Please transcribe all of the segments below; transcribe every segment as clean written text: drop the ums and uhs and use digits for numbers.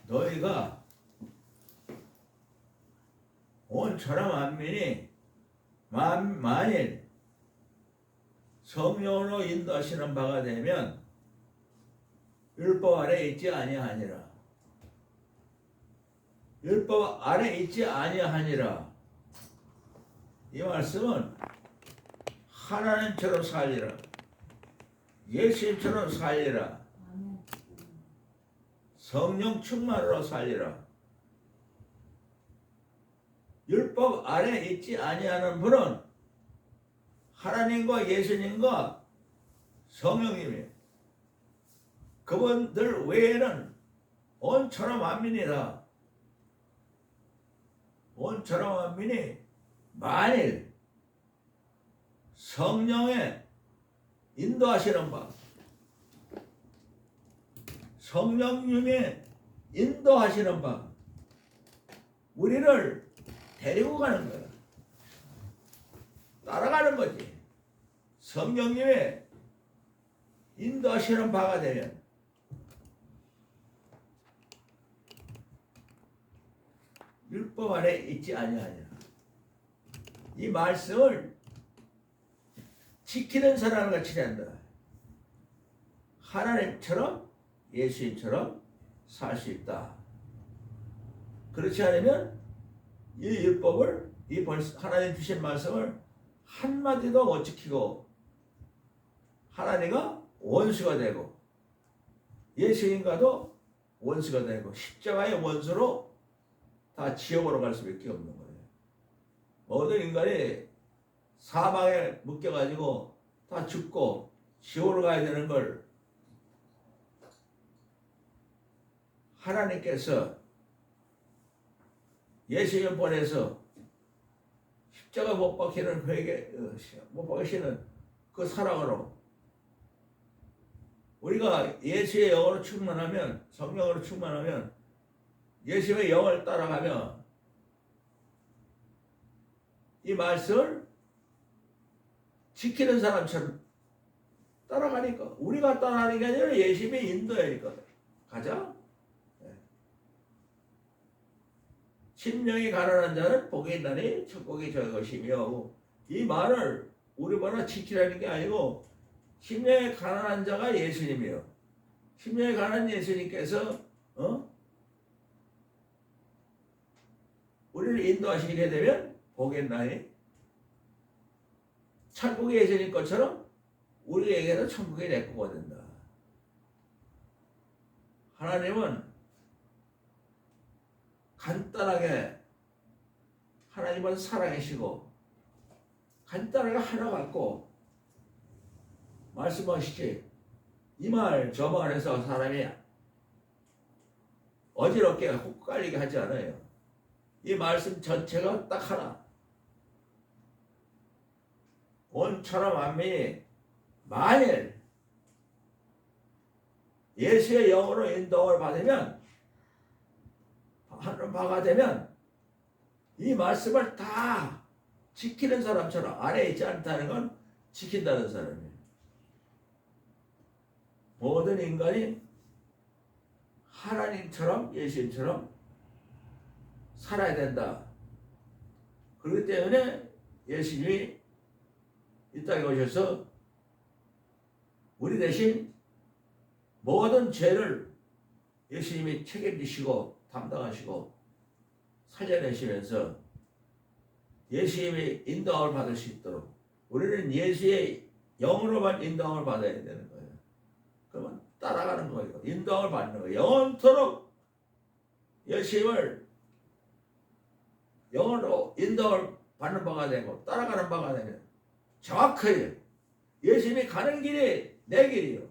너희가 온 천하 만민이 만일 성령으로 인도하시는 바가 되면 율법 아래 있지 아니하니라. 율법 아래 있지 아니하니라. 이 말씀은 하나님처럼 살리라. 예수님처럼 살리라. 성령 충만으로 살리라. 율법 아래 있지 아니하는 분은 하나님과 예수님과 성령님이에요. 그분들 외에는 온 천하 만민이다. 온 천하 만민이 만일 성령의 인도하시는 바, 성령님의 인도하시는 바, 우리를 데리고 가는 거야. 따라가는 거지. 성령님의 인도하시는 바가 되면 율법 아래 있지 아니하니라. 이 말씀을 지키는 사람을 같이 된다. 하나님처럼 예수님처럼 살 수 있다. 그렇지 않으면 이 율법을, 이 하나님 주신 말씀을 한마디도 못 지키고 하나님과 원수가 되고 예수님과도 원수가 되고 십자가의 원수로 다 지옥으로 갈 수밖에 없는 거예요. 모든 인간이 사망에 묶여가지고 다 죽고 지옥으로 가야 되는 걸 하나님께서 예수님 보내서 십자가 못 박히는 못 박히시는 그 사랑으로 우리가 예수의 영으로 충만하면, 성령으로 충만하면, 예수의 영을 따라가면 이 말씀을 지키는 사람처럼 따라가니까, 우리가 따라가는 게 아니라 예수님이 인도하니까 가자. 심령이 가난한 자는 복이 있나니 천국이 저희 것이며, 이 말을 우리마다 지키라는 게 아니고 심령이 가난한 자가 예수님이요. 심령이 가난한 예수님께서 우리를 인도하시게 되면 복이 있나니 천국이 예수님 것처럼 우리에게도 천국이 내 거가 된다. 하나님은 간단하게, 하나님은 살아계시고 간단하게 하나 갖고 말씀하시지, 이 말 저 말해서 사람이 어지럽게 헛갈리게 하지 않아요. 이 말씀 전체가 딱 하나. 온 천하 만민이 만일 예수의 영으로 인도를 받으면, 하는 바가 되면 이 말씀을 다 지키는 사람처럼, 아래에 있지 않다는 건 지킨다는 사람이에요. 모든 인간이 하나님처럼 예수님처럼 살아야 된다. 그렇기 때문에 예수님이 이 땅에 오셔서 우리 대신 모든 죄를 예수님이 책임지시고 담당하시고 살려내시면서 예수님의 인도함을 받을 수 있도록 우리는 예수의 영으로만 인도함을 받아야 되는 거예요. 그러면 따라가는 거예요. 인도함을 받는 거예요. 영원토록 예수님을 영으로 인도함을 받는 바가 되고 따라가는 바가 되면 정확하게 예수님이 가는 길이 내 길이요.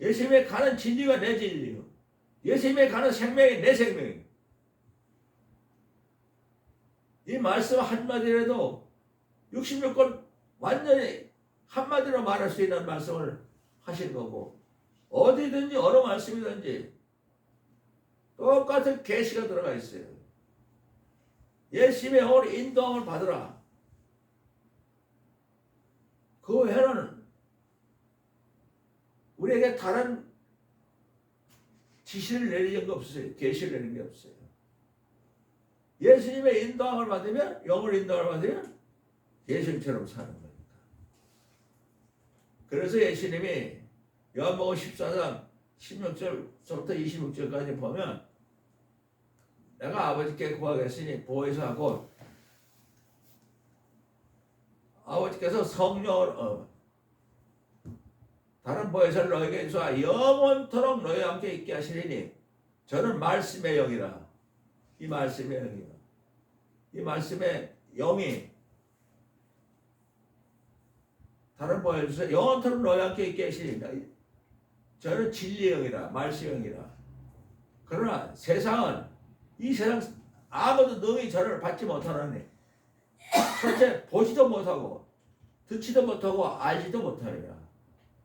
예수님이 가는 진리가 내 진리요. 예수님이 가는 생명이 내 생명이요. 이 말씀 한마디라도 66권 완전히 한마디로 말할 수 있는 말씀을 하신 거고, 어디든지 어느 말씀이든지 똑같은 계시가 들어가 있어요. 예수님의 영으로 인도함을 받으라. 그 외에는 우리에게 다른 지시를 내리는 게 없어요. 계시를 내리는 게 없어요. 예수님의 인도함을 받으면, 영을 인도함을 받으면 예수님처럼 사는 거니까. 그래서 예수님이 요한복음 14장 16절부터 26절까지 보면 내가 아버지께 구하겠으니 보혜사 하고 아버지께서 성령을 다른 보혜사를 너에게 주사 영원토록 너희와 함께 있게 하시리니 저는 말씀의 영이라. 이 말씀의 영이라. 이 말씀의 영이 다른 보혜사 영원토록 너희와 함께 있게 하시리니 저는 진리의 영이라. 말씀의 영이라. 그러나 세상은 이 세상 아무도 능히 저를 받지 못하느니 첫째 보지도 못하고 듣지도 못하고 알지도 못하리라.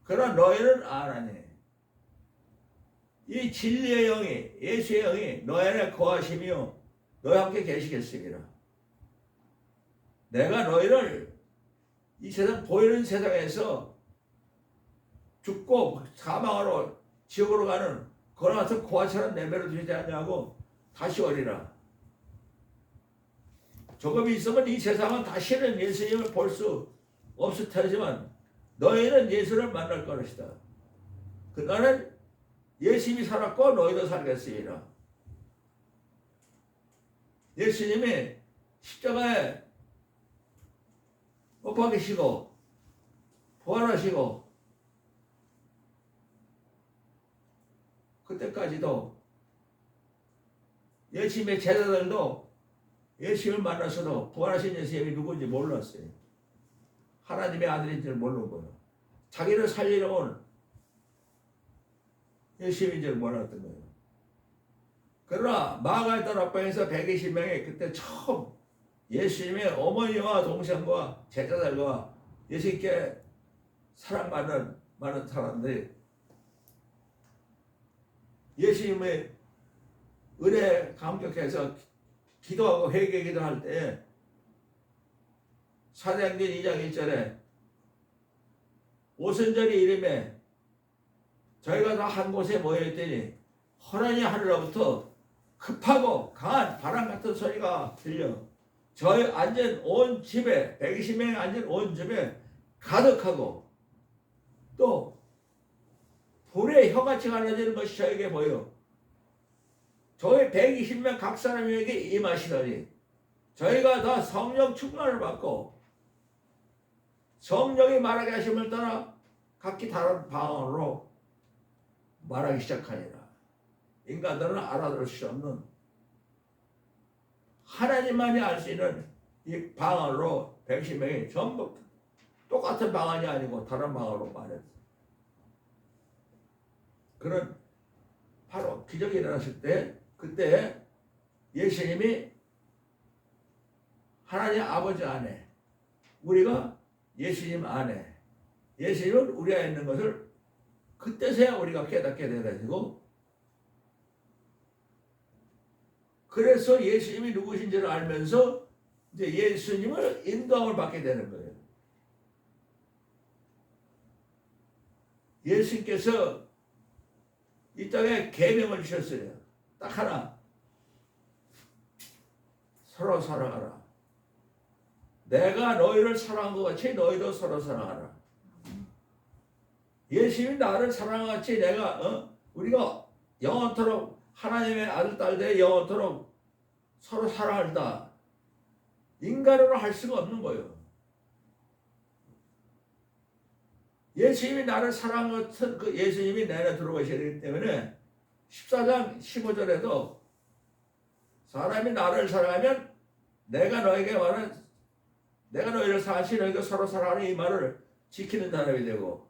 그러나 너희는 아나니 이 진리의 영이 예수의 영이 너희 안에 거하시며 너희와 함께 계시겠으리라. 내가 너희를 이 세상 보이는 세상에서 죽고 사망으로 지옥으로 가는 그와 같은 고아처럼 내버려 두지 않냐고 다시 오리라. 조금이 있으면 이 세상은 다시는 예수님을 볼 수 없을 테지만 너희는 예수를 만날 것이다. 그날은 예수님이 살았고 너희도 살겠으리라. 예수님이 십자가에 못 박히시고 부활하시고 그때까지도 예수님의 제자들도 예수님을 만나서도 부활하신 예수님이 누구인지 몰랐어요. 하나님의 아들인 줄 모르는 거예요. 자기를 살리러 온 예수님인 줄 몰랐던 거예요. 그러나 마가다라 앞방에서 120명이 그때 처음 예수님의 어머니와 동생과 제자들과 예수님께 사랑받는 많은 사람들이 예수님의 은혜에 감격해서 기도하고 회개 기도할 때 사도행전 2장 1절에 오순절이 이름에 저희가 다 한 곳에 모여있더니 호련히 하늘로부터 급하고 강한 바람 같은 소리가 들려 저희 앉은 온 집에 120명이 앉은 온 집에 가득하고 또 불의 혀같이 갈라지는 것이 저에게 보여 저희 120명 각 사람에게 임하시더니 저희가 다 성령 충만을 받고 성령이 말하게 하심을 따라 각기 다른 방언으로 말하기 시작하니라. 인간들은 알아들을 수 없는 하나님만이 알 수 있는 이 방언으로 110명이 전부 똑같은 방언이 아니고 다른 방언으로 말했어. 그런 바로 기적이 일어났을 때 그때 예수님이 하나님 아버지 안에 우리가 예수님 안에 예수님은 우리 안에 있는 것을 그때서야 우리가 깨닫게 돼가지고 그래서 예수님이 누구신지를 알면서 이제 예수님을 인도함을 받게 되는 거예요. 예수님께서 이 땅에 계명을 주셨어요. 딱 하나. 서로 사랑하라. 내가 너희를 사랑한 것 같이 너희도 서로 사랑하라. 예수님이 나를 사랑한 것 같이 우리가 영원토록 하나님의 아들 딸들의 영원토록 서로 사랑한다. 인간으로 할 수가 없는 거예요. 예수님이 나를 사랑한 것 같은 그 예수님이 내 안에 들어가셔야 되기 때문에 14장 15절에도 사람이 나를 사랑하면 내가 너희를 사랑하시 너희가 서로 사랑하는 이 말을 지키는 사람이 되고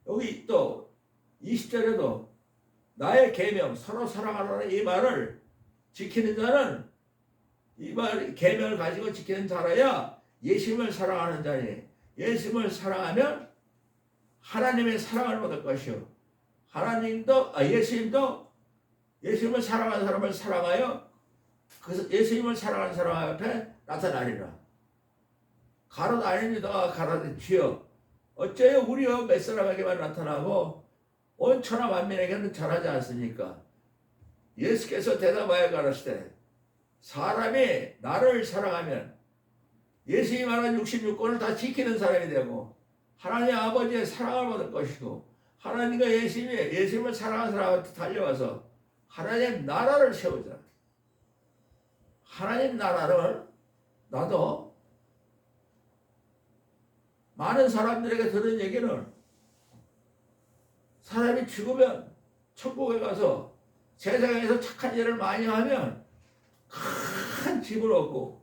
여기 또 20절에도 나의 계명 서로 사랑하라는 이 말을 지키는 자는 이 말 계명을 가지고 지키는 자라야 예수님을 사랑하는 자니 예수님을 사랑하면 하나님의 사랑을 받을 것이요 예수님도 예수님을 사랑하는 사람을 사랑하여 그 예수님을 사랑하는 사람 앞에 나타나리라. 가롯 아닙니다. 가롯 주여 어째요 우리여 몇 사람에게만 나타나고 온 천하 만민에게는 전하지 않습니까? 예수께서 대답하여 가라사대 사람이 나를 사랑하면 예수님이 말한 66권을 다 지키는 사람이 되고 하나님 아버지의 사랑을 받을 것이고 하나님과 예수님을 사랑하는 사람한테 달려와서 하나님 나라를 세우자. 하나님 나라를 나도 많은 사람들에게 들은 얘기는 사람이 죽으면 천국에 가서 세상에서 착한 일을 많이 하면 큰 집을 얻고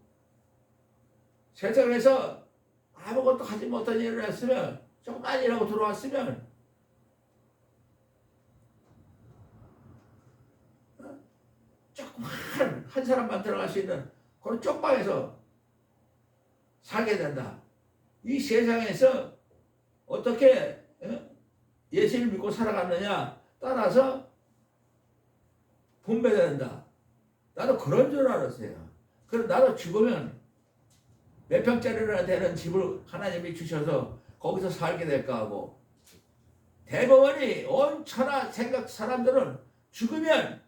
세상에서 아무것도 하지 못한 일을 했으면 조금만 일하고 들어왔으면 조그만 한 사람만 들어갈 수 있는 그런 쪽방에서 살게 된다. 이 세상에서 어떻게 예수를 믿고 살아갔느냐 따라서 분배된다. 나도 그런 줄 알았어요. 그럼 나도 죽으면 몇 평짜리나 되는 집을 하나님이 주셔서 거기서 살게 될까 하고 대부분이 온 천하 생각 사람들은 죽으면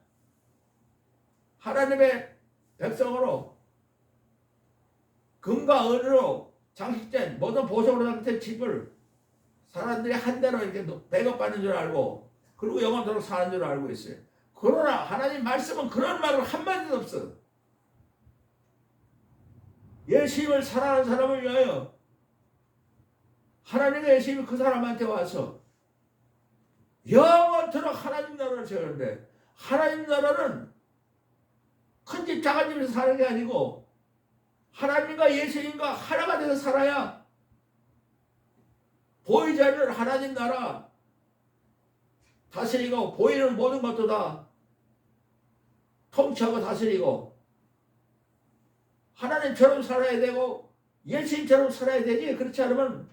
하나님의 백성으로 금과 은으로 장식된 모든 보석으로 장식된 집을 사람들이 한 대로 이렇게 배급받는 줄 알고 그리고 영원토록 사는 줄 알고 있어요. 그러나 하나님 말씀은 그런 말을 한마디도 없어. 예수님을 사랑하는 사람을 위하여 하나님의 예수님이 그 사람한테 와서 영원토록 하나님 나라를 세우는데 하나님 나라는 큰 집 작은 집에서 사는 게 아니고 하나님과 예수님과 하나가 돼서 살아야 보이지 않는 하나님 나라 다스리고 보이는 모든 것도 다 통치하고 다스리고 하나님처럼 살아야 되고 예수님처럼 살아야 되지. 그렇지 않으면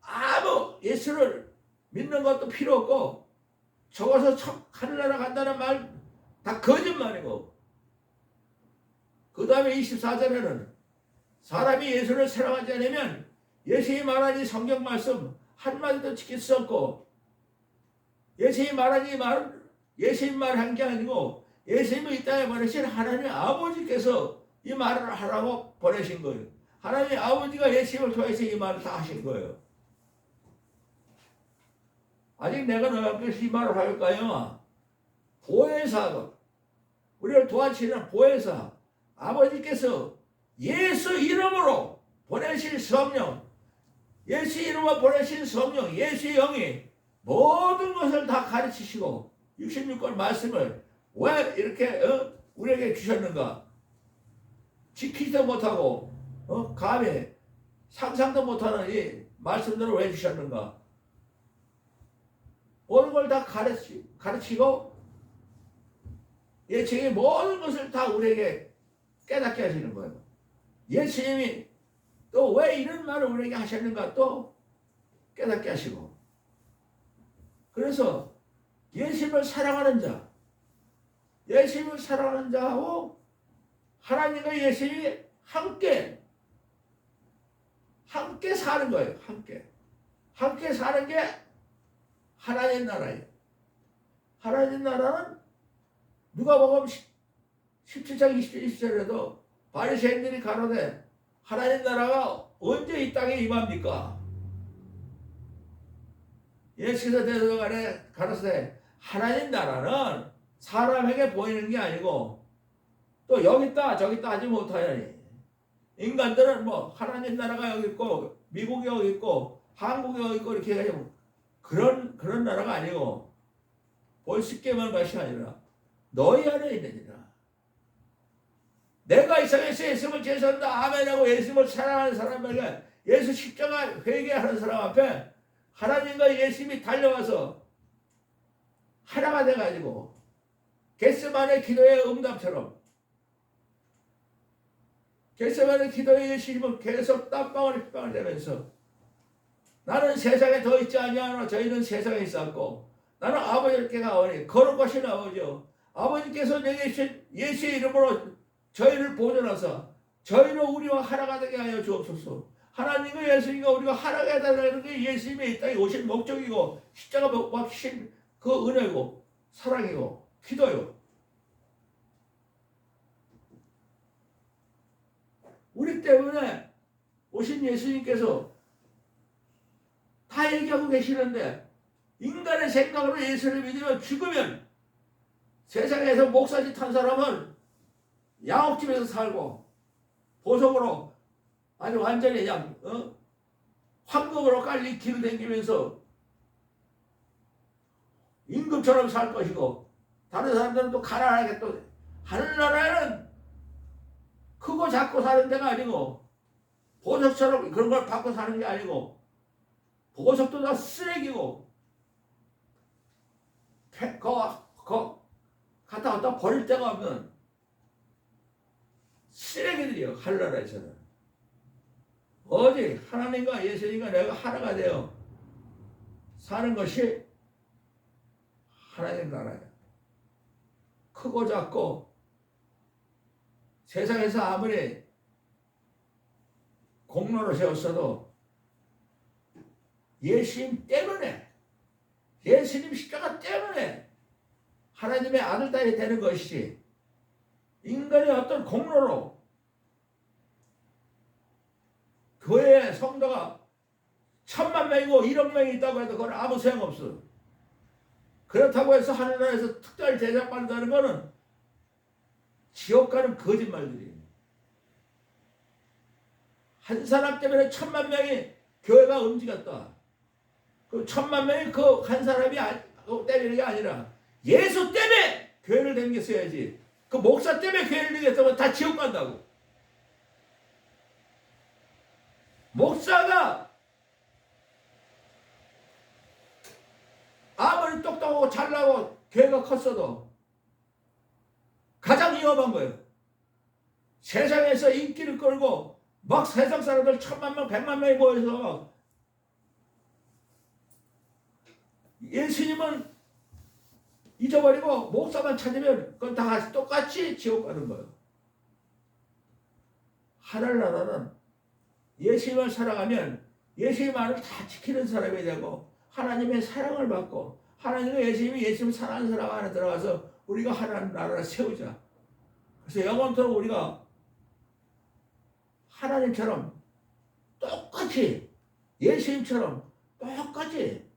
아무 예수를 믿는 것도 필요 없고 적어서 하늘나라 간다는 말 다 거짓말이고 그 다음에 24절에는 사람이 예수를 사랑하지 않으면 예수님이 말한 이 성경 말씀 한마디도 지킬 수 없고 예수님이 말한 이 말은 예수님 말한 게 아니고 예수님을 이 땅에 보내신 하나님 아버지께서 이 말을 하라고 보내신 거예요. 하나님 아버지가 예수님을 통해서 이 말을 다 하신 거예요. 아직 내가 너희에게서 이 말을 할까요? 보혜사가 우리를 도와주시는 보혜사 아버지께서 예수 이름으로 보내신 성령 예수 이름으로 보내신 성령 예수의 영이 모든 것을 다 가르치시고 66권 말씀을 왜 이렇게 우리에게 주셨는가? 지키지도 못하고 감히 상상도 못하는 이 말씀들을 왜 주셨는가? 모든 걸 다 가르치고 예수님이 모든 것을 다 우리에게 깨닫게 하시는 거예요. 예수님이 또 왜 이런 말을 우리에게 하셨는가 또 깨닫게 하시고 그래서 예수님을 사랑하는 자 예수님을 사랑하는 자하고 하나님과 예수님이 함께 사는 거예요. 함께 사는 게 하나님 나라예요. 하나님 나라는 누가복음 17장 20절에도 바리새인들이 가로되 하나님 나라가 언제 이 땅에 임합니까? 예수께서 대답하되 가로되 하나님 나라는 사람에게 보이는 게 아니고 또 여기 있다 저기 있다 하지 못하니 인간들은 뭐 하나님 나라가 여기 있고 미국이 여기 있고 한국이 여기 있고 이렇게 해가지고 그런 나라가 아니고 볼 수 있게만 것이 아니라 너희 안에 있느니라. 내가 이 세상에 예수님을 제사한다 아멘하고 예수님을 사랑하는 사람에게 예수 십자가 회개하는 사람 앞에 하나님과 예수님이 달려와서 하나가 돼가지고 겟세마네 기도의 응답처럼 겟세마네 기도의 예수님은 계속 땀방울이 핏방울 되면서 나는 세상에 더 있지 아니하노 저희는 세상에 있었고 나는 아버지께 가오니 거룩하신 아버지요 아버지께서 내게 주신 예수의 이름으로 저희를 보존하사 저희로 우리와 하나가 되게 하여 주옵소서. 하나님과 예수님과 우리가 하나가 되는 게 예수님의 이 땅에 오신 목적이고 십자가 못 박히신 그 은혜고 사랑이고 기도요. 우리 때문에 오신 예수님께서 다 얘기하고 계시는데 인간의 생각으로 예수를 믿으면 죽으면 세상에서 목사짓 한 사람은 양옥집에서 살고 보석으로 아주 완전히 그냥 황금으로 깔린 길을 다니면서 임금처럼 살 것이고 다른 사람들은 또 가난하게 또 하늘나라에는 크고 작고 사는 데가 아니고 보석처럼 그런 걸 받고 사는 게 아니고 보석도 다 쓰레기고 갖다 갖다 버릴 데가 없는 쓰레기들이요. 하늘나라에서는 오직 하나님과 예수님과 내가 하나가 되어 사는 것이 하나님 나라예요. 크고 작고 세상에서 아무리 공로를 세웠어도 예수님 때문에 예수님 십자가 때문에 하나님의 아들 딸이 되는 것이지 인간의 어떤 공로로 교회에 성도가 1000만 명이고 1억 명이 있다고 해도 그건 아무 소용없어. 그렇다고 해서 하늘나라에서 특별 대접받는다는 것은 지옥 가는 거짓말들이에요. 한 사람 때문에 1000만 명이 교회가 움직였다. 그 1000만 명이 그 한 사람이 때리는 게 아니라 예수 때문에 교회를 다니겠어야지. 그 목사 때문에 교회를 다니겠다면 다 지옥 간다고. 목사가 아무리 똑똑하고 잘나고 교회가 컸어도 가장 위험한 거예요. 세상에서 인기를 끌고 막 세상 사람들 1000만 명, 100만 명이 모여서 예수님은 잊어버리고 목사만 찾으면 그건 다 똑같이 지옥 가는 거예요. 하늘나라는 예수님을 사랑하면 예수님 말을 다 지키는 사람이 되고 하나님의 사랑을 받고 하나님과 예수님을 사랑하는 사람 안에 들어가서 우리가 하나님 나라를 세우자. 그래서 영원토록 우리가 하나님처럼 똑같이 예수님처럼 똑같이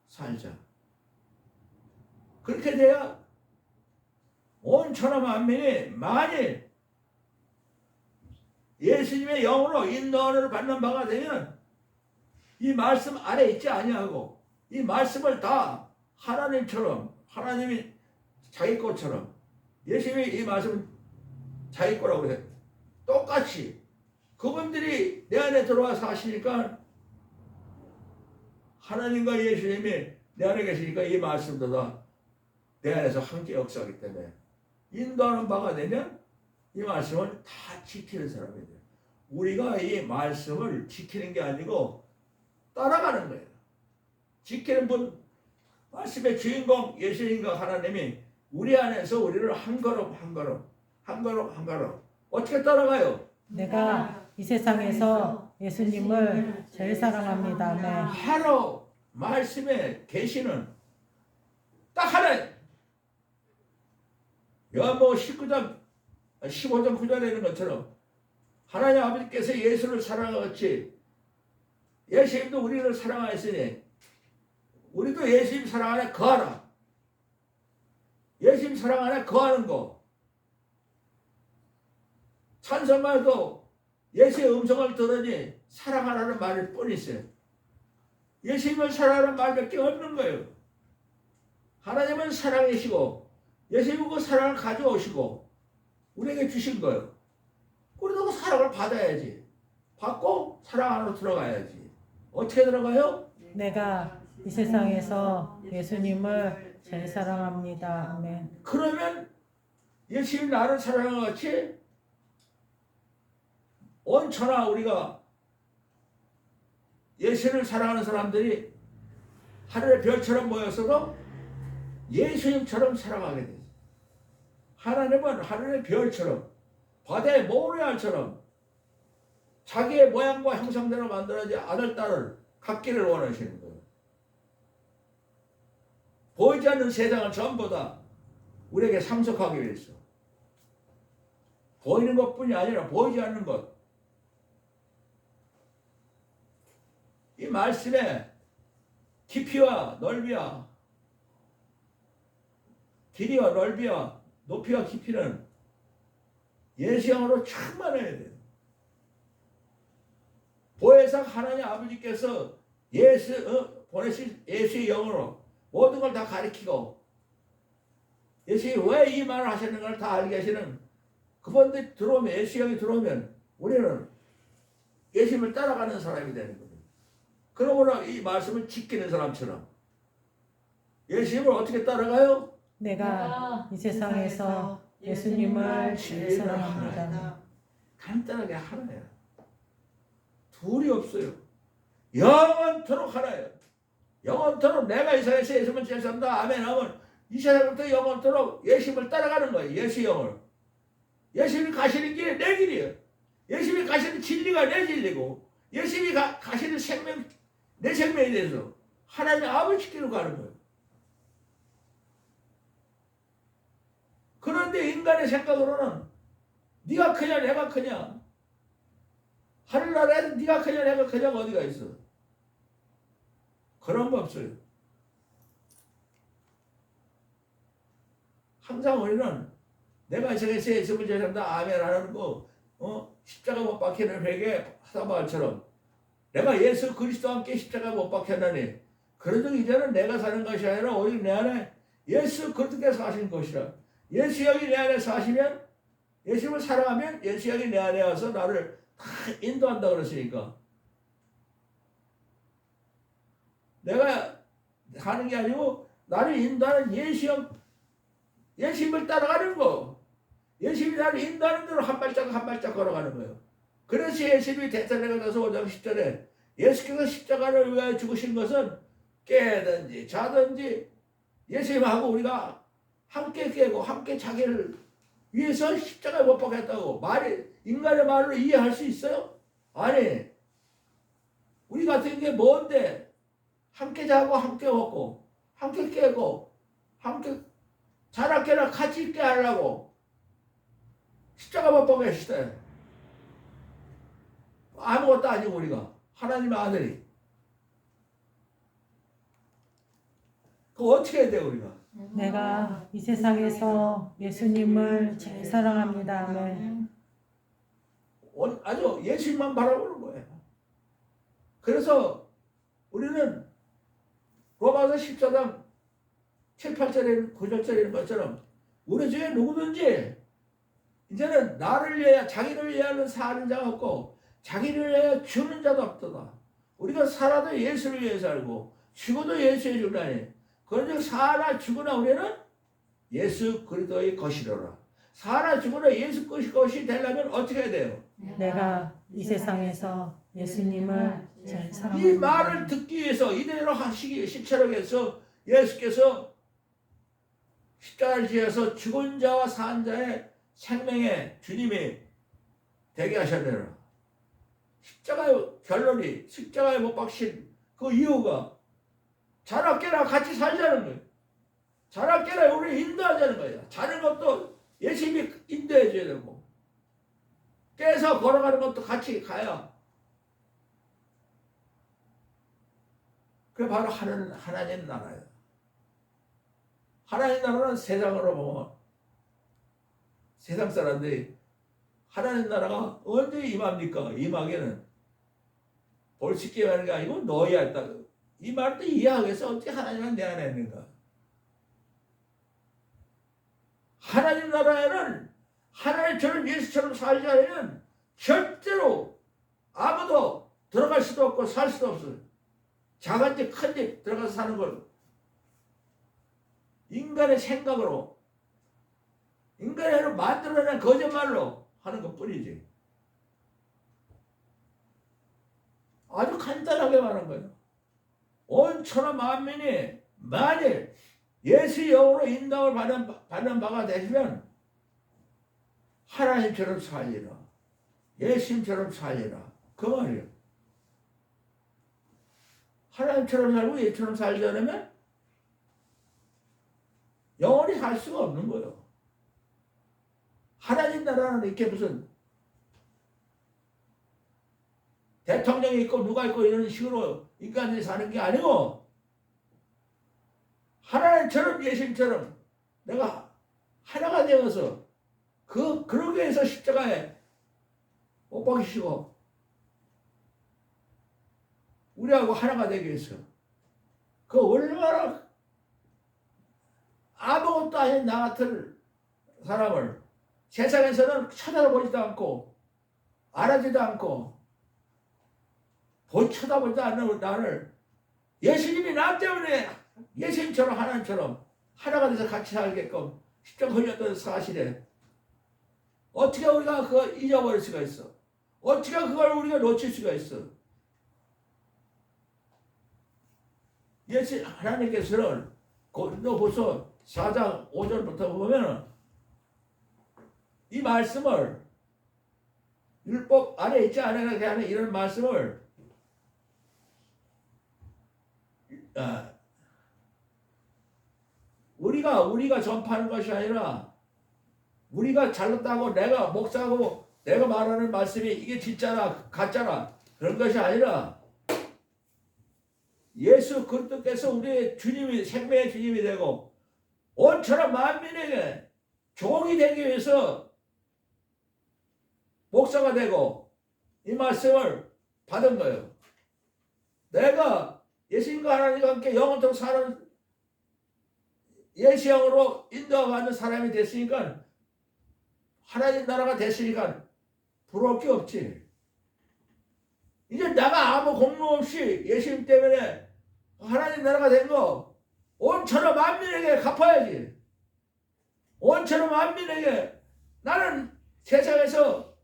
살자. 그렇게 돼야 온 천하 만민이 만일 예수님의 영으로 인도를 받는 바가 되면 이 말씀 아래 있지 아니하고 이 말씀을 다 하나님처럼 하나님이 자기 것처럼 예수님이 이 말씀은 자기 거라고 그래. 똑같이 그분들이 내 안에 들어와서 하시니까 하나님과 예수님이 내 안에 계시니까 이 말씀도 다 내 안에서 함께 역사하기 때문에 인도하는 바가 되면 이 말씀을 다 지키는 사람이 돼요. 우리가 이 말씀을 지키는 게 아니고 따라가는 거예요. 지키는 분, 말씀의 주인공 예수님과 하나님이 우리 안에서 우리를 한 걸음 한 걸음 한 걸음 한 걸음 어떻게 따라가요? 내가 이 세상에서 예수님을 제일 사랑합니다. 아멘. 바로 말씀에 계시는 딱 하나. 요한복음 19장 15장 9절에 있는 것처럼 하나님 아버지께서 예수를 사랑하같이 예수님도 우리를 사랑하였으니 우리도 예수님 사랑 안에 거하라. 예수님 사랑 안에 거하는 거. 찬송가에도 예수의 음성을 들으니 사랑하라는 말일 뿐이세요. 예수님을 사랑하는 말밖에 없는 거예요. 하나님은 사랑이시고 예수님은 그 사랑을 가져오시고 우리에게 주신 거예요. 우리도 그 사랑을 받아야지. 받고 사랑 안으로 들어가야지. 어떻게 들어가요? 내가 이 세상에서 예수님을 제일 사랑합니다. 아멘. 그러면 예수님이 나를 사랑한 것 같이 온 천하 우리가 예수를 사랑하는 사람들이 하늘의 별처럼 모였어도 예수님처럼 사랑하게 되죠. 하나님은 하늘의 별처럼 바다의 모래알처럼 자기의 모양과 형상대로 만들어진 아들, 딸을 갖기를 원하시는 거예요. 보이지 않는 세상은 전부 다 우리에게 상속하기 위해서. 보이는 것뿐이 아니라 보이지 않는 것. 이 말씀의 깊이와 넓이와 길이와 넓이와 높이와 깊이는 예수형으로 충만해야 돼요. 보혜사 하나님 아버지께서 보내신 예수의 영으로 모든 걸 다 가리키고 예수님이 왜 이 말을 하셨는가를 다 알게 하시는 그분들이 들어오면, 예수형이 들어오면 우리는 예수님을 따라가는 사람이 되는 거예요. 그러므로 이 말씀을 지키는 사람처럼 예수님을 어떻게 따라가요? 내가 이 세상에서 예수님을 제일 사랑합니다. 간단하게 하나예요. 둘이 없어요. 영원토록 하나예요. 영원토록 내가 이 세상에서 예수님을 제일 사랑한다. 아멘 하면 이 세상부터 영원토록 예수님을 따라가는 거예요. 예수 영을. 예수님이 가시는 길이 내 길이에요. 예수님이 가시는 진리가 내 진리고 예수님이 가시는 생명, 내 생명에 대해서 하나님 아버지께로 가는 거예요. 그런데 인간의 생각으로는 네가 크냐 내가 크냐, 하늘나라에서 네가 크냐 내가 크냐가 어디가 있어. 그런 거 없어요. 항상 우리는 내가 이 세상에서 예수님을 제일 사랑한다 아멘 하는 거 십자가 못 박히는 회개 하다말처럼 내가 예수 그리스도와 함께 십자가 못 박혔나니 그래도 이제는 내가 사는 것이 아니라 오직 내 안에 예수 그리스도께서 사신 것이라. 예수 영이 내 안에 사시면, 예수님을 사랑하면 예수 영이 내 안에 와서 나를 다 인도한다 그랬으니까 내가 하는 게 아니고 나를 인도하는 예수 영, 예수님을 따라가는 거. 예수님이 나를 인도하는 대로 한 발짝 한 발짝 걸어가는 거예요. 그래서 예수님이 데살로니가서 5장 10절에 예수께서 십자가를 위하여 죽으신 것은 깨든지 자든지 예수님하고 우리가 함께 깨고 함께 자기를 위해서 십자가에 못 박혔다고 인간의 말로 이해할 수 있어요? 아니, 우리 같은 게 뭔데 함께 자고 함께 먹고 함께 깨고 함께 자라깨나 같이 있게 하려고 십자가 못 박혔을 때 아무것도 아니고 우리가 하나님의 아들이 그거 어떻게 해야 돼 우리가? 내가 이 세상에서 예수님을 제일 사랑합니다. 아멘. 아주 예수님만 바라보는 거예요. 그래서 우리는 로마서 14장 7, 8절에 9절에 있는 것처럼 우리 중에 누구든지 이제는 나를 위하여 자기를 위하여는 사는 자가 없고 자기를 위하여 주는 자도 없도다. 우리가 살아도 예수를 위해 살고 죽어도 예수의 주라니. 그런즉 살아 죽으나 우리는 예수 그리스도의 것이로라. 살아 죽으나 예수 것이 되려면 어떻게 해야 돼요? 내가 이 세상에서 예수님을 제일 사랑합니다. 이 말을 듣기 위해서 이대로 하시기 실천하기 위해서 예수께서 십자가를 지어서 죽은 자와 산 자의 생명의 주님이 되게 하셨느라. 십자가의 결론이 십자가에 못 박힌 그 이유가 자라 깨라 같이 살자는 거예요. 자라 깨라 우리 인도하자는 거예요. 자는 것도 예수님이 인도해 줘야 되고 깨서 걸어가는 것도 같이 가야. 그게 바로 하나님 나라예요. 하나님 나라는 세상으로 보면 세상 사람들이 하나님 나라가 언제 임합니까? 임하게는 볼 수 있게 하는 게 아니고 너희야 했다. 이 말도 이해하기 위해서 어떻게 하나님은 내 안에 있는가? 하나님 나라에는 하나님처럼 예수처럼 살지 않으면 절대로 아무도 들어갈 수도 없고 살 수도 없어요. 작은 집 큰 집 들어가서 사는 걸 인간의 생각으로 인간의 만들어낸 거짓말로 하는 것 뿐이지. 아주 간단하게 말한 거예요. 온 천하 만민이 만일 예수의 영으로 인도를 받는 바가 되시면 하나님처럼 살리라. 예수님처럼 살리라. 그 말이에요. 하나님처럼 살고 예수처럼 살지 않으면 영원히 살 수가 없는 거예요. 하나님 나라는 이렇게 무슨 대통령이 있고 누가 있고 이런 식으로 인간들이 사는 게 아니고 하나님처럼 예수님처럼 내가 하나가 되어서 그러기 위해서 십자가에 못 박히시고 우리하고 하나가 되기 위해서 그 얼마나 아무것도 아닌 나 같은 사람을 세상에서는 쳐다보지도 않고 알아지도 않고 쳐다보지도 않는 나를 예수님이 나 때문에 예수님처럼 하나님처럼 하나가 돼서 같이 살게끔 십자가 흘렸던 사실에 어떻게 우리가 그걸 잊어버릴 수가 있어? 어떻게 그걸 우리가 놓칠 수가 있어? 예수 하나님께서는 고린도후서 4장 5절부터 보면은 이 말씀을 율법 안에 있지 않게 하는 이런 말씀을 우리가 전파하는 것이 아니라 우리가 잘났다고 내가 목사하고 내가 말하는 말씀이 이게 진짜나 가짜나 그런 것이 아니라 예수 그리스도께서 우리의 주님이 생명의 주님이 되고 온천한 만민에게 종이 되기 위해서 목사가 되고 이 말씀을 받은 거예요. 내가 예수님과 하나님과 함께 영원토록 사는 예수형으로 인도받는 사람이 됐으니까 하나님 나라가 됐으니까 부러울 게 없지. 이제 내가 아무 공로 없이 예수님 때문에 하나님 나라가 된 거 온천한 만민에게 갚아야지. 온천한 만민에게 나는 세상에서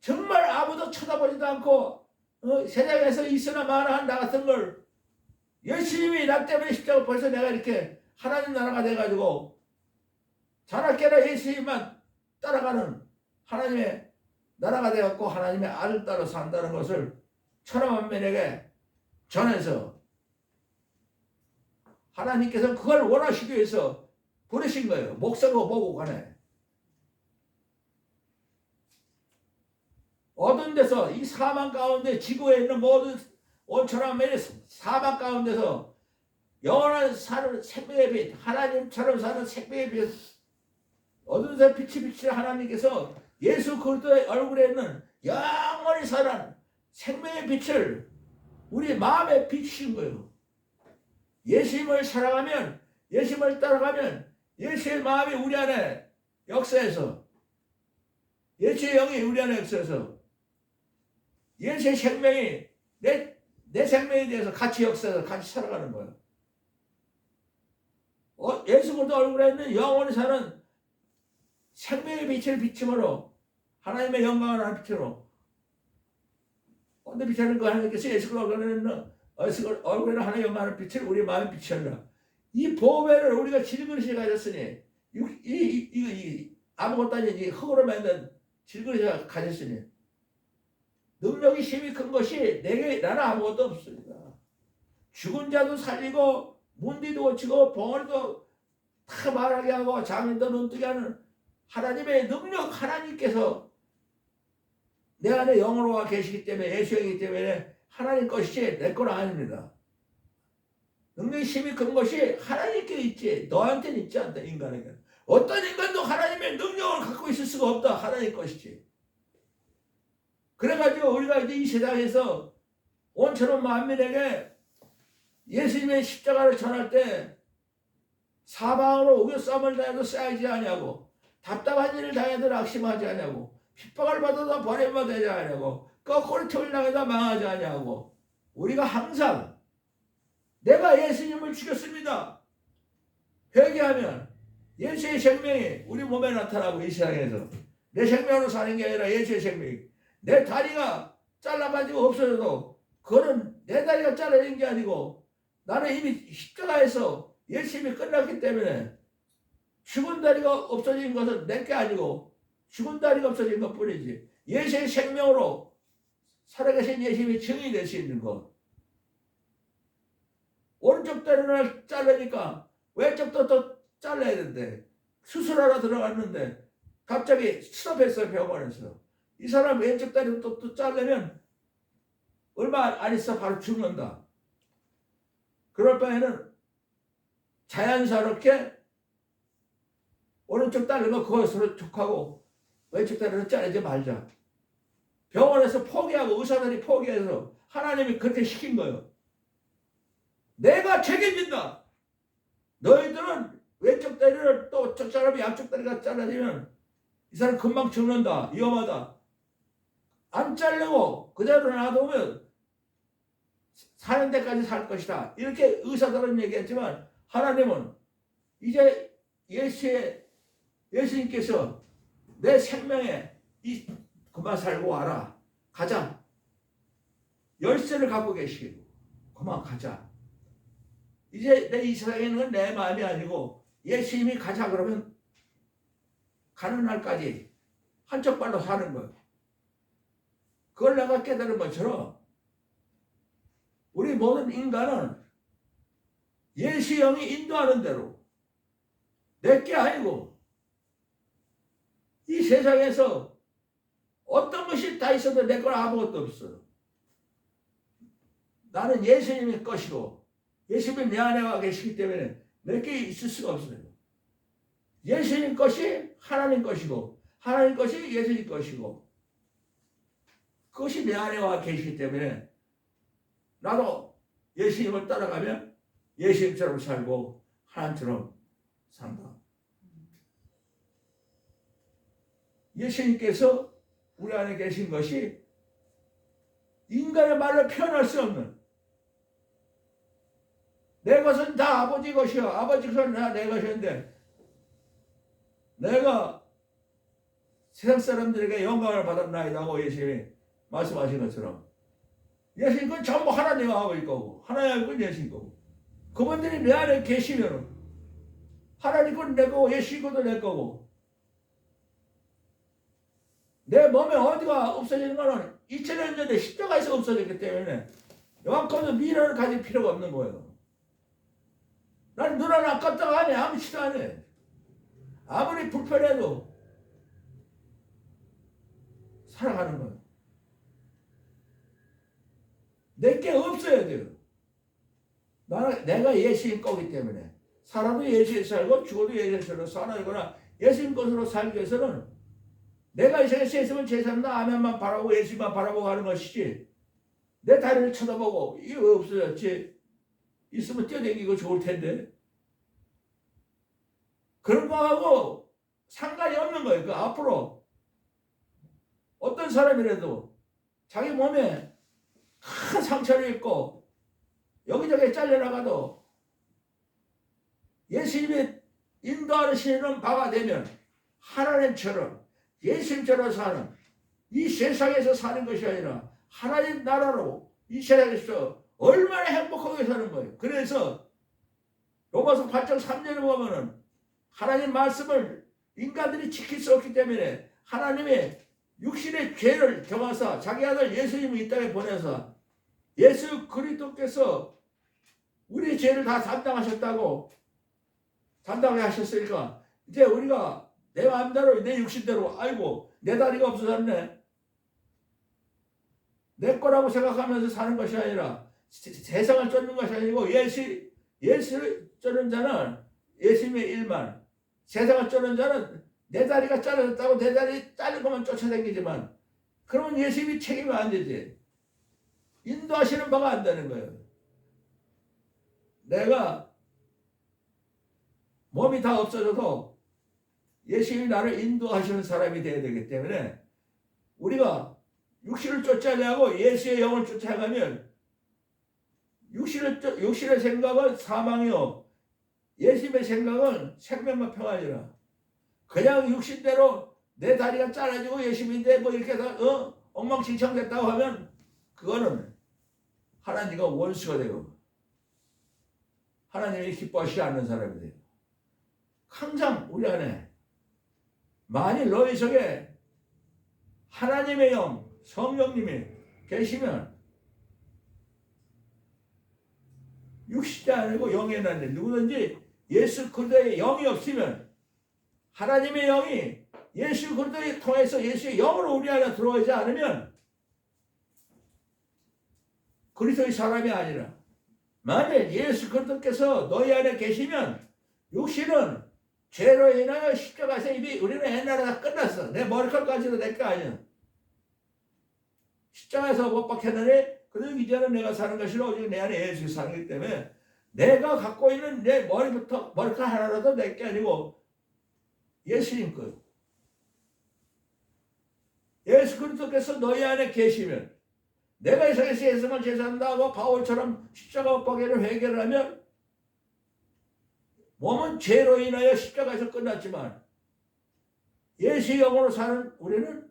정말 아무도 쳐다보지도 않고 세상에서 있으나 마나 한 나 같은 걸 예수님이 나 때문에 십자가 벌써 내가 이렇게 하나님 나라가 돼가지고 자나깨나 예수님만 따라가는 하나님의 나라가 돼갖고 하나님의 아들 따라 산다는 것을 천하만민에게 전해서 하나님께서 그걸 원하시기 위해서 부르신 거예요. 목사가 보고 가네. 어두운 데서 이 사망 가운데 지구에 있는 모든 온천하면의 사망 가운데서 영원한 사는 생명의 빛 하나님처럼 사는 생명의 빛 어두운 데서 빛이 비치는 하나님께서 예수 그리스도의 얼굴에 있는 영원히 사는 생명의 빛을 우리 마음에 비추신 거예요. 예수님을 사랑하면 예수님을 따라가면 예수의 마음이 우리 안에 역사해서 예수의 영이 우리 안에 역사해서 예수의 생명이 내 생명에 대해서 같이 역사해서 같이 살아가는 거예요. 예수 그리스도 얼굴에 있는 영원히 사는 생명의 빛을 비침으로 하나님의 영광을 하는 빛으로 근데 비치는 그 하나님께서 예수 그리스도 얼굴에 있는 하나님의 영광을 빛을 우리 마음에 비치느라 이 보배를 우리가 질그릇이 가졌으니 이 아무것도 아닌 이 흙으로 만든 질그릇이 가졌으니 능력이 힘이 큰 것이 나는 아무것도 없습니다. 죽은 자도 살리고 문디도 고치고 벙어리도 다 말하게 하고 장인도 눈뜨게 하는 하나님의 능력 하나님께서 내 안에 영으로 와 계시기 때문에 예수이기 때문에 하나님 것이지 내 건 아닙니다. 능력이 힘이 큰 것이 하나님께 있지 너한테는 있지 않다. 인간에게 어떤 인간도 하나님의 능력을 갖고 있을 수가 없다. 하나님 것이지. 그래가지고 우리가 이제 이 세상에서 온천한 만민에게 예수님의 십자가를 전할 때 사방으로 우겨싸움을 당해도 쌓이지 않냐고 답답한 일을 당해도 낙심하지 않냐고 핍박을 받아도 버림받지 않냐고 거꾸로 틀당해도 망하지 않냐고 우리가 항상 내가 예수님을 죽였습니다. 회개하면 예수의 생명이 우리 몸에 나타나고 이 세상에서 내 생명으로 사는 게 아니라 예수의 생명이 내 다리가 잘라가지고 없어져도 그거는 내 다리가 잘라진 게 아니고 나는 이미 십자가에서 예수님이 끝났기 때문에 죽은 다리가 없어진 것은 내게 아니고 죽은 다리가 없어진 것 뿐이지 예수의 생명으로 살아계신 예수님이 증인이 될 수 있는 것 오른쪽 다리를 자르니까 왼쪽도 또 잘라야 되는데 수술하러 들어갔는데 갑자기 스톱했어요. 병원에서. 이 사람 왼쪽 다리 또 자르면 얼마 안 있어 바로 죽는다. 그럴 바에는 자연스럽게 오른쪽 다리는 거 그것으로 족하고 왼쪽 다리는 자르지 말자. 병원에서 포기하고 의사들이 포기해서 하나님이 그렇게 시킨 거예요. 내가 책임진다. 너희들은 왼쪽 다리를 또 저 사람이 양쪽 다리가 잘라지면 이 사람 금방 죽는다. 위험하다. 안 자르고 그대로 놔두면 사는 데까지 살 것이다. 이렇게 의사들은 얘기했지만 하나님은 이제 예수님께서 내 생명에 그만 살고 와라. 가자. 열쇠를 갖고 계시고 그만 가자. 이제 내 이 세상에 있는 건 내 마음이 아니고 예수님이 가자 그러면 가는 날까지 한쪽 발로 사는 거예요. 그걸 내가 깨달은 것처럼 우리 모든 인간은 예수 영이 인도하는 대로 내게 아니고 이 세상에서 어떤 것이 다 있어도 내 건 아무것도 없어요. 나는 예수님의 것이고 예수님이 내 안에 와 계시기 때문에 내게 있을 수가 없어요. 예수님 것이 하나님 것이고 하나님 것이 예수님 것이고 그것이 내 안에 와 계시기 때문에 나도 예수님을 따라가면 예수님처럼 살고 하나님처럼 산다. 예수님께서 우리 안에 계신 것이 인간의 말로 표현할 수 없는 내 것은 다 아버지 것이요. 아버지 것은 다 내 것인데 내가 세상 사람들에게 영광을 받았나이다고 예수님이 말씀하신 것처럼 예수님 건 전부 하나님이 하고 있고 하나님 건 예수님 거고 그분들이 내 안에 계시면 하나님 건 내 거고 예수님 것도 내 거고 내 몸에 어디가 없어지는 거는 2000년 전에 십자가에서 없어졌기 때문에 요만큼도 미련을 가질 필요가 없는 거예요. 나는 눈 하나 깜짝 안 해. 아무렇지도 안 해. 아무리 불편해도 살아가는 거예요. 내게 없어야 돼요. 내가 예수님 거기 때문에 살아도 예수님 살고 죽어도 예수님 살아거나 예수님 것으로 살기 위해서는 내가 이 세상에 있으면 제3나 아멘만 바라보고 예수님만 바라보고 하는 것이지 내 다리를 쳐다보고 이게 왜 없어졌지? 있으면 뛰어다니고 좋을 텐데 그런 거하고 상관이 없는 거예요. 그 앞으로 어떤 사람이라도 자기 몸에 큰 상처를 입고 여기저기 잘려나가도 예수님이 인도하시는 바가 되면 하나님처럼 예수님처럼 사는 이 세상에서 사는 것이 아니라 하나님 나라로 이 세상에서 얼마나 행복하게 사는 거예요. 그래서 로마서 8장 3절에 보면은 하나님 말씀을 인간들이 지킬 수 없기 때문에 하나님의 육신의 죄를 정하사 자기 아들 예수님을 이 땅에 보내서 예수 그리스도께서 우리 죄를 다 담당하셨다고 담당해 하셨으니까 이제 우리가 내 마음대로 내 육신대로 아이고 내 다리가 없어졌네 내 거라고 생각하면서 사는 것이 아니라 세상을 쫓는 것이 아니고 예수를 쫓는 자는 예수님의 일만 세상을 쫓는 자는 내 다리가 잘라졌다고 내 다리 자른 것만 쫓아다니지만 그러면 예수님이 책임이 안 되지. 인도하시는 바가 안 되는 거예요. 내가 몸이 다 없어져도 예수님이 나를 인도하시는 사람이 되어야 되기 때문에 우리가 육신을 쫓아내고 예수의 영을 쫓아가면 육신의 생각은 사망이요 예수님의 생각은 생명과 평안이라. 그냥 육신대로 내 다리가 잘라지고 예수님인데 뭐 이렇게 해서 엉망진창 됐다고 하면 그거는 하나님과 원수가 되고 하나님이 기뻐하시지 않는 사람이 돼요. 항상 우리 안에 만일 너희 속에 하나님의 영 성령님이 계시면 육신이 아니고 영이 나는데 누구든지 예수 그리스도의 영이 없으면 하나님의 영이 예수 그리스도를 통해서 예수의 영으로 우리 안에 들어오지 않으면 그리스도의 사람이 아니라 만일 예수 그리스도께서 너희 안에 계시면 육신은 죄로 인하여 십자가에서 이미 우리는 옛날에 다 끝났어. 내 머리칼까지도 내 거 아니야. 십자가에서 못 박혔느니 그럼 이제는 내가 사는 것이 오직 내 안에 예수 사는기 때문에 내가 갖고 있는 내 머리부터 머리칼 하나라도 내 게 아니고 예수님 것. 예수 그리스도께서 너희 안에 계시면 내가 이 세상에서 예수만 제사한다고 바울처럼 십자가 못 박기를 회개를 하면 몸은 죄로 인하여 십자가에서 끝났지만 예수의 영으로 사는 우리는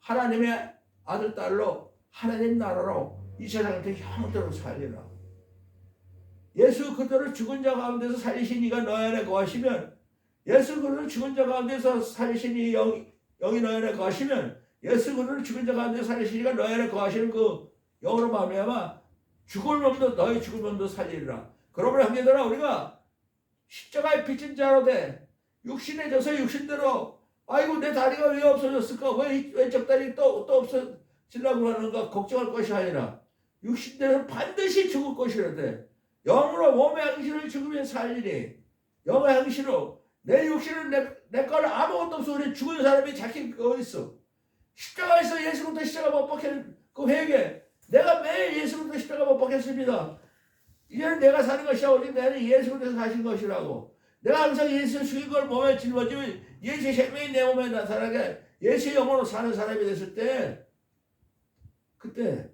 하나님의 아들 딸로 하나님 나라로 이 세상에서 형태로 살리라. 예수 그리스도를 죽은 자 가운데서 살리신 이가 너희 안에 거하시면 예수 그리스도를 죽은 자 가운데서 살리신 이 영이 너희 안에 거하시면 예수 그리스도를 죽은 자 가운데서 살리신 이가 너희 안에 거하시는 그 영으로 말미암아 죽을 몸도 너희 죽을 몸도 살리리라. 그러므로 형제들아 우리가 십자가에 빚진 자로 돼 육신에 져서 육신대로 아이고 내 다리가 왜 없어졌을까 왜 적다리 또 없어지려고 하는가 걱정할 것이 아니라 육신대로 반드시 죽을 것이라되 영으로 몸의 행실을 죽으면 살리니 영의 행실로 내 육신은 내 걸 아무것도 없어. 우리 죽은 사람이 자기 거 어디 있어. 십자가에서 예수부터 십자가 못 박힌 그 회개 내가 매일 예수부터 십자가 못 박혔습니다. 이제는 내가 사는 것이 오직 나는 예수께서 사신 것이라고. 내가 항상 예수 죽인 걸 몸에 짊어지면 예수의 생명이 내 몸에 나타나게 예수의 영으로 사는 사람이 됐을 때 그때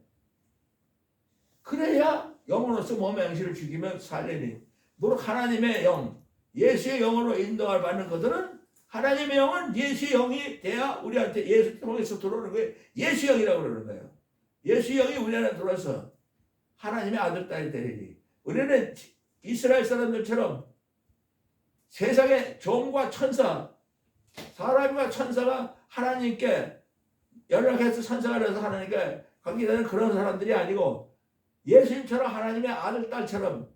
그래야 영으로서 몸의 행실을 죽이면 살리니 무릇 하나님의 영 예수의 영으로 인도를 받는 것들은 하나님의 영은 예수의 영이 돼야 우리한테 예수 통해서 들어오는 거예요. 예수의 영이라고 그러는 거예요. 예수의 영이 우리 안에 들어와서 하나님의 아들 딸이 되리니 우리는 이스라엘 사람들처럼 세상의 종과 천사 사람과 천사가 하나님께 연락해서 천사가 돼서 하나님께 관계되는 그런 사람들이 아니고 예수님처럼 하나님의 아들 딸처럼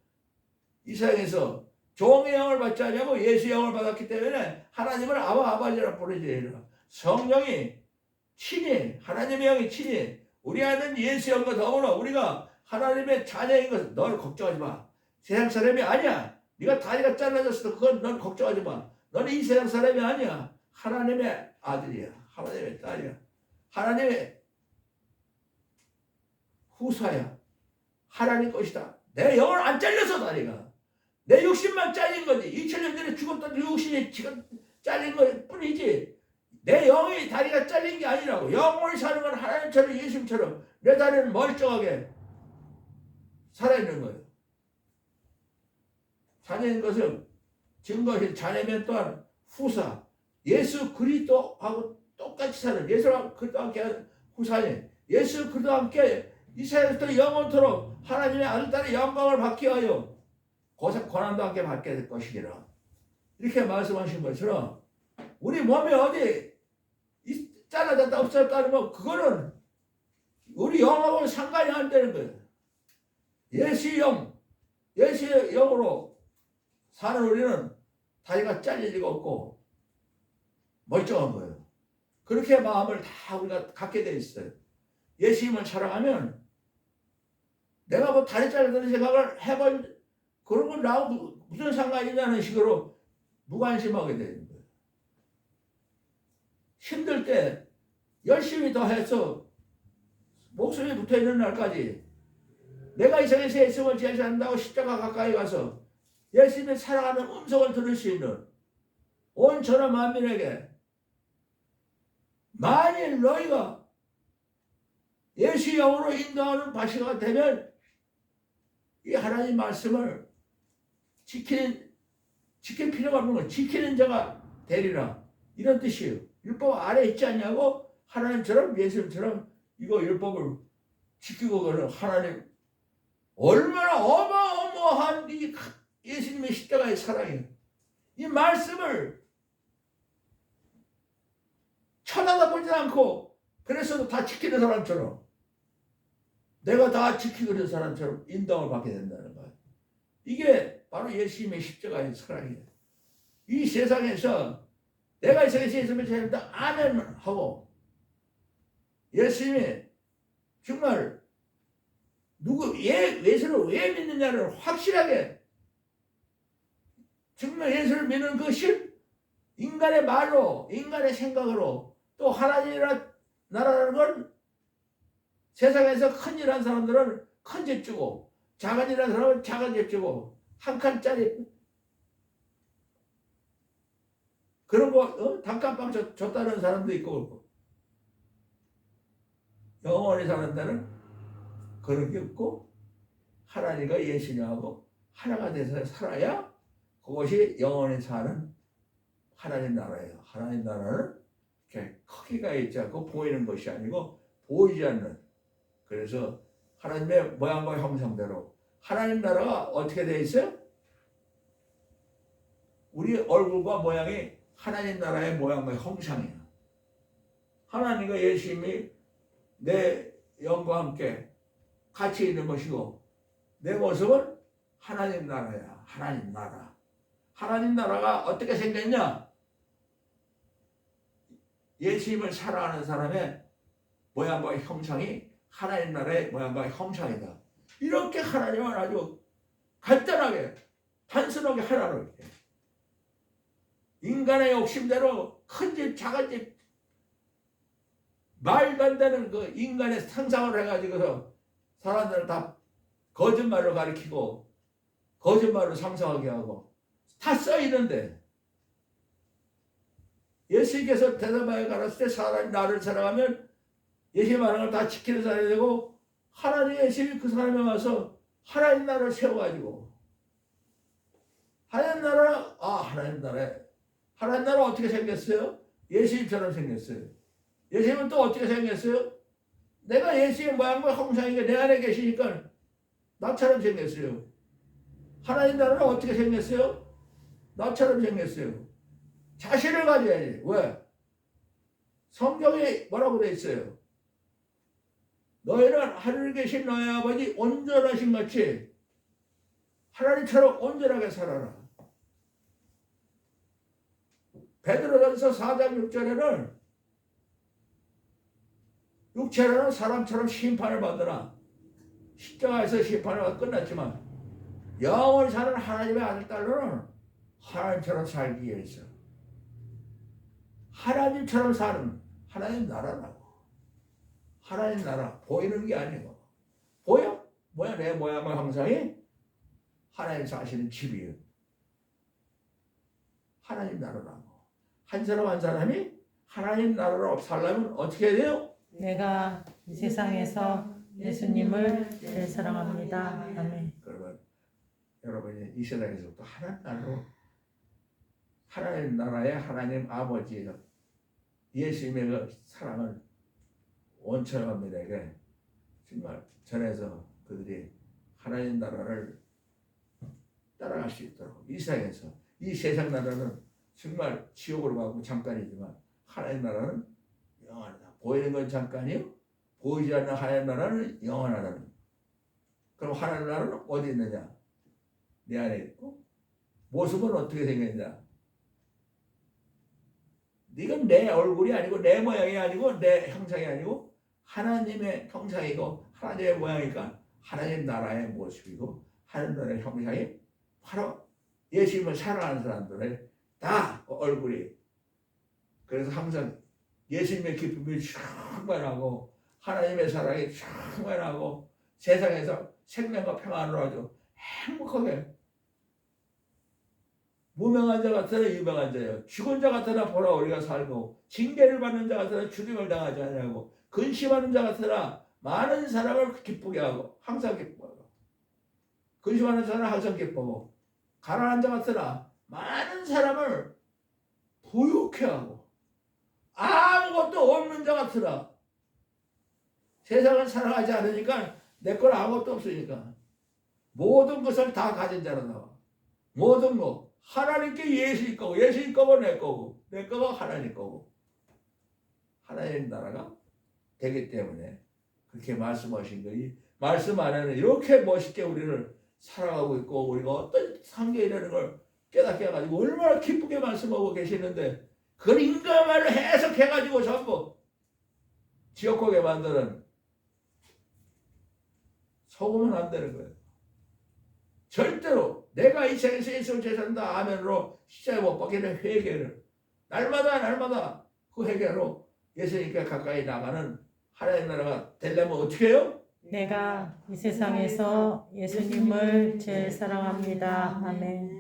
이 세상에서 종의 영을 받지 않냐고 예수의 영을 받았기 때문에 하나님을 아버지라 부르지. 성령이 친히 하나님의 영이 친히 우리 안에 예수의 영과 더불어 우리가 하나님의 자녀인 것을 너를 걱정하지 마. 세상 사람이 아니야. 네가 다리가 잘라졌어도 그건 넌 걱정하지 마. 너는 이 세상 사람이 아니야. 하나님의 아들이야. 하나님의 딸이야. 하나님의 후사야. 하나님 것이다. 내 영을 안 잘려서 다리가. 내 육신만 잘린 거지. 2000년 전에 죽었던 육신이 지금 잘린 것 뿐이지. 내 영이 다리가 잘린 게 아니라고. 영원히 사는 건 하나님처럼 예수님처럼 내 다리는 멀쩡하게 살아있는 거예요. 자녀인 것은 증거신 자녀면 또한 후사. 예수 그리스도하고 똑같이 사는 예수와 그리스도와 함께 후사님. 예수 그리스도와 함께 이 세상에서 영원토록 하나님의 아들 딸의 영광을 받기 위하여 고난도 함께 받게 될 것이니라. 이렇게 말씀하신 것처럼 우리 몸에 어디 잘라졌다 없어졌다는 거 그거는 우리 영하고는 상관이 안 되는 거예요. 예수의 영으로 사는 우리는 다리가 잘릴 리가 없고 멀쩡한 거예요. 그렇게 마음을 다 우리가 갖게 돼 있어요. 예수님을 사랑하면 내가 뭐 다리 잘라는 생각을 해본 그런 건 나하고 무슨 상관이 있냐는 식으로 무관심하게 되는 거예요. 힘들 때 열심히 더 해서 목숨이 붙어있는 날까지 내가 이 세상에서 예수님을 제사한다고 십자가 가까이 가서 예수님의 사랑하는 음성을 들을 수 있는 온 천하 만민에게 만일 너희가 예수의 영으로 인도하는 바시가 되면 이 하나님 말씀을 지킬 필요가 없는 건 지키는 자가 되리라. 이런 뜻이에요. 율법 아래 있지 않냐고 하나님처럼 예수님처럼 이거 율법을 지키고 가는 하나님 얼마나 어마어마한 이 예수님의 십자가의 사랑이에요. 이 말씀을 쳐다보지 않고 그래서 다 지키는 사람처럼 내가 다 지키고 있는 사람처럼 인정을 받게 된다는 거예요. 이게 바로 예수님의 십자가의 사랑이에요. 이 세상에서 내가 이 세상에 예수님을 찾는다 아멘 하고 예수님이 정말 예수를 왜 믿느냐를 확실하게 정말 예수를 믿는 것이 인간의 말로 인간의 생각으로 또 하나님이라 나라는 건 세상에서 큰 일한 사람들은 큰 집 주고 작은 일한 사람은 작은 집 주고 한 칸짜리 그런 거 단칸방 줬다는 사람도 있고 영원히 사는 데는 그런 게 없고 하나님과 예수님하고 하나가 돼서 살아야 그것이 영원히 사는 하나님 나라예요. 하나님 나라는 이렇게 크기가 있지 않고 보이는 것이 아니고 보이지 않는 그래서 하나님의 모양과 형상대로 하나님 나라가 어떻게 되어 있어요? 우리 얼굴과 모양이 하나님 나라의 모양과 형상이에요. 하나님과 예수님이 내 영과 함께 같이 있는 것이고 내 모습은 하나님 나라야. 하나님 나라. 하나님 나라가 어떻게 생겼냐? 예수님을 사랑하는 사람의 모양과 형상이 하나님 나라의 모양과 형상이다. 이렇게 하나님은 아주 간단하게 단순하게 하나로 이렇게 인간의 욕심대로 큰 집 작은 집 말도 안 되는 그 인간의 상상을 해가지고서 사람들을 다 거짓말로 가리키고 거짓말로 상상하게 하고 다 써있는데 예수님께서 대답하여 가라사대 사람이 나를 사랑하면 예수님 말하는 걸 다 지키는 사람이 되고 하나님 예수님이 그 사람에 와서 하나님 나라를 세워가지고 하나님 나라 하나님 나라 어떻게 생겼어요? 예수님처럼 생겼어요. 예수님은 또 어떻게 생겼어요? 내가 예수의 모양과 형상이니까 내 안에 계시니까 나처럼 생겼어요. 하나님 나라는 어떻게 생겼어요? 나처럼 생겼어요. 자신을 가져야지. 왜? 성경에 뭐라고 되어 있어요? 너희는 하늘에 계신 너희 아버지 온전하신 같이 하나님처럼 온전하게 살아라. 베드로전서 4장 6절에는 육체로는 사람처럼 심판을 받으나 십자가에서 심판을 받아 끝났지만 영원히 사는 하나님의 아들 딸로는 하나님처럼 살기 위해서 하나님처럼 사는 하나님 나라라고. 하나님 나라 보이는 게 아니고 보여? 뭐야 내 모양과 형상이 하나님 사시는 집이에요. 하나님 나라라고. 한 사람 한 사람이 하나님 나라로 살려면 어떻게 해야 돼요? 내가 이 세상에서 예수님을 제일 사랑합니다. 아멘. 그러면 여러분이 이 세상에서부터 하나님 나라로 하나님 나라의 하나님 아버지의 예수님의 그 사랑을 원천함들에게 정말 전해서 그들이 하나님 나라를 따라갈 수 있도록 이 세상에서 이 세상 나라는 정말 지옥으로 가고 잠깐이지만 하나님 나라는 영원하다. 보이는 건 잠깐이요. 보이지 않는 하나님 나라는 영원하다는. 그럼 하나님 나라는 어디 있느냐? 내 안에 있고 모습은 어떻게 생겼냐? 이건 내 얼굴이 아니고 내 모양이 아니고 내 형상이 아니고 하나님의 형상이고 하나님의 모양이니까 하나님 나라의 모습이고 하나님 나라의 형상이 바로 예수님을 사랑하는 사람들의 다 얼굴이. 그래서 항상 예수님의 기쁨이 충만하고 하나님의 사랑이 충만하고 세상에서 생명과 평안으로 아주 행복하게 무명한 자 같으나 유명한 자요 죽은 자 같으나 보라 우리가 살고 징계를 받는 자 같으나 죽임을 당하지 아니하고 근심하는 자 같으나 많은 사람을 기쁘게 하고 항상 기뻐하고 근심하는 자는 항상 기뻐하고 가난한 자 같으나 많은 사람을 부유케 하고 아무것도 없는 자 같으나 세상을 사랑하지 않으니까 내 건 아무것도 없으니까 모든 것을 다 가진 자로 나와. 모든 거 하나님께 예수일 거고 예수일 거고 내 거고 내 거가 하나님 거고 하나님 나라가 되기 때문에 그렇게 말씀하신 거이 말씀 안에는 이렇게 멋있게 우리를 살아가고 있고 우리가 어떤 상계이라는 걸 깨닫게 해가지고 얼마나 기쁘게 말씀하고 계시는데 그걸 인간말로 해석해가지고 전부 지옥하게 만드는 속으면 안 되는 거예요. 절대로 내가 이 세상에서 예수를 죄산다 하면으로 십자가에 못 박히는 회개를 날마다 그 회개로 예수님께 가까이 나가는 하나님 나라가 되려면 어떻게 해요? 내가 이 세상에서 예수님을 제일 사랑합니다. 아멘.